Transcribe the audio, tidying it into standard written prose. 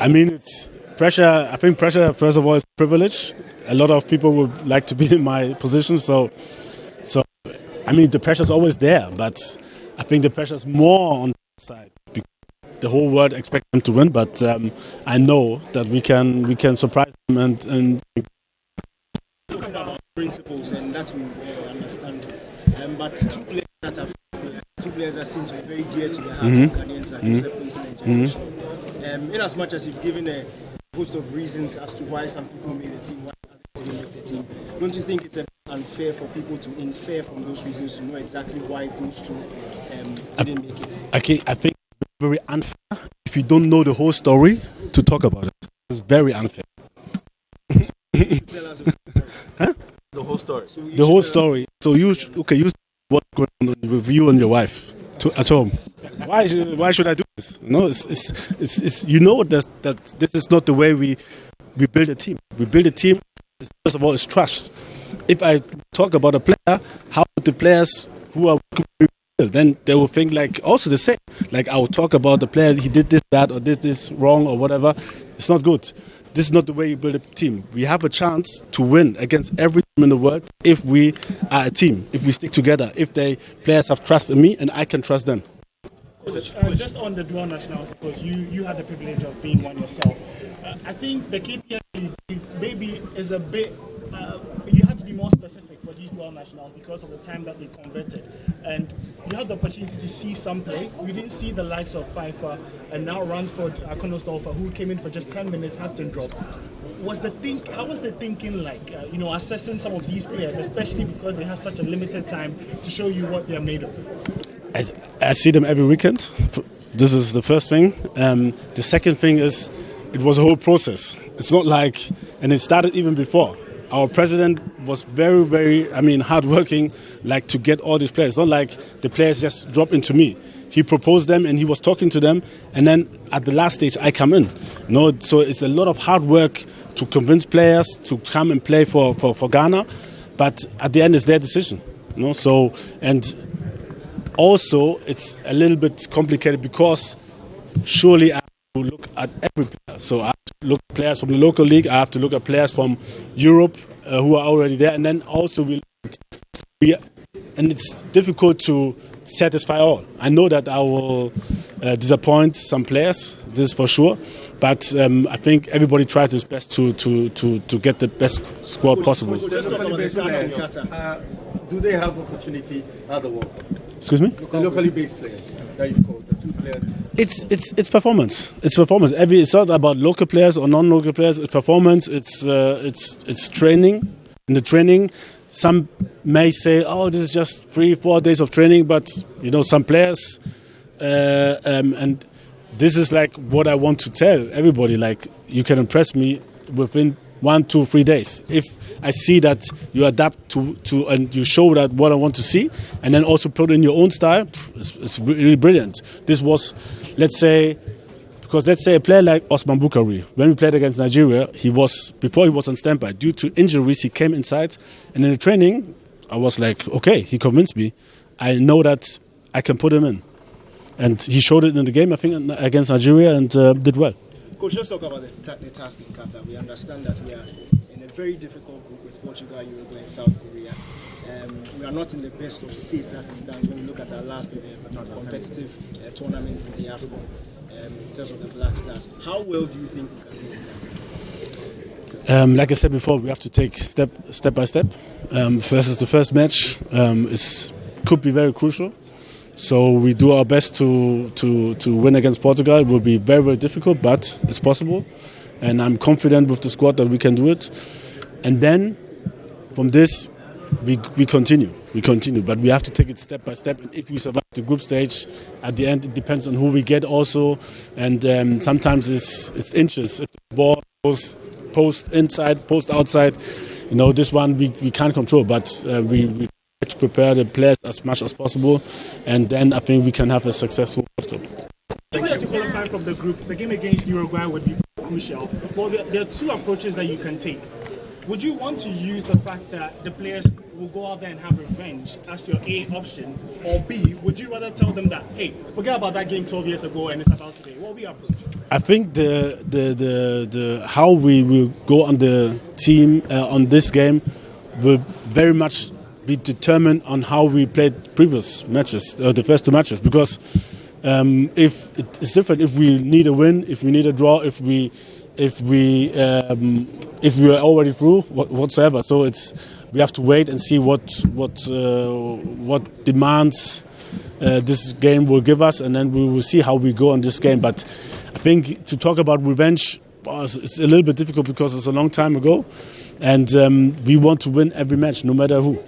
I mean, it's pressure. I think pressure, first of all, is privilege. A lot of people would like to be in my position. So I mean, the pressure is always there, but I think the pressure is more on the side. Because the whole world expects them to win, but I know that we can surprise them and talk about principles, and that we understand. But two players that seem to be very dear to the heart of Ghanaians, like Joseph Quincy and Generation. In as much as you've given a host of reasons as to why some people made the team, why others didn't make the team, don't you think it's a bit unfair for people to infer from those reasons to know exactly why those two didn't make it? I think it's very unfair if you don't know the whole story to talk about it. It's very unfair. Tell us the whole story. The whole story. So you what's going on with you and your wife at home? Why should I do this? No, it's you know that this is not the way we build a team. We build a team. First of all, it's trust. If I talk about a player, how would the players who are working with me, then they will think like also the same. Like I will talk about the player, he did this bad or did this wrong or whatever. It's not good. This is not the way you build a team. We have a chance to win against every team in the world if we are a team, if we stick together, if the players have trust in me and I can trust them. Just on the dual nationals, because you had the privilege of being one yourself. I think the KPL maybe is a bit. You had to be more specific for these dual nationals because of the time that they converted, and you had the opportunity to see some play. We didn't see the likes of Pfeiffer and now Ransford, Konosdorfer, who came in for just 10 minutes, has been dropped. How was the thinking like? Assessing some of these players, especially because they have such a limited time to show you what they are made of. I see them every weekend. This is the first thing. The second thing is, it was a whole process. It's not like, and it started even before. Our president was very, very, hardworking, like to get all these players. It's not like the players just drop into me. He proposed them and he was talking to them, and then at the last stage I come in. So it's a lot of hard work to convince players to come and play for Ghana, but at the end it's their decision. So and also it's a little bit complicated because surely I have to look at every player. So I have to look at players from the local league, I have to look at players from Europe who are already there, and then also and it's difficult to satisfy all. I know that I will disappoint some players, this is for sure, but I think everybody tried his best to get the best squad possible. Do they have opportunity at the World Cup? Excuse me? The locally based players that you've called, the two players. It's performance. It's performance. It's not about local players or non-local players. It's performance. It's training. In the training, some may say, "Oh, this is just 3-4 days of training," but some players, and this is like what I want to tell everybody. Like you can impress me within 1, 2, 3 days. If I see that you adapt to and you show that what I want to see, and then also put in your own style, it's really brilliant. This was, let's say a player like Osman Bukari, when we played against Nigeria, before he was on standby, due to injuries, he came inside, and in the training, I was like, okay, he convinced me. I know that I can put him in. And he showed it in the game, I think, against Nigeria, and did well. Coach, let's talk about the task in Qatar. We understand that we are in a very difficult group with Portugal, Uruguay, and South Korea. We are not in the best of states as it stands when we look at our last competitive tournament in the AFCON in terms of the Black Stars. How well do you think we can do in Qatar? Like I said before, we have to take step by step. Versus the first match could be very crucial. So we do our best to win against Portugal. It will be very, very difficult, but it's possible. And I'm confident with the squad that we can do it. And then from this, we continue. But we have to take it step by step. And if we survive the group stage, at the end, it depends on who we get also. And sometimes it's inches. If the ball goes post inside, post outside, this one we can't control. But we to prepare the players as much as possible, and then I think we can have a successful World Cup. Even as you qualify from the group, the game against Uruguay would be crucial. Well, there are two approaches that you can take. Would you want to use the fact that the players will go out there and have revenge as your A option, or B, would you rather tell them that, hey, forget about that game 12 years ago and it's about today? What will be your approach? I think the how we will go on the team on this game will very much be determined on how we played previous matches, the first 2 matches, because if it's different, if we need a win, if we need a draw, if we are already through whatsoever. So we have to wait and see what demands this game will give us, and then we will see how we go on this game. But I think to talk about revenge, it's a little bit difficult because it's a long time ago, and we want to win every match, no matter who.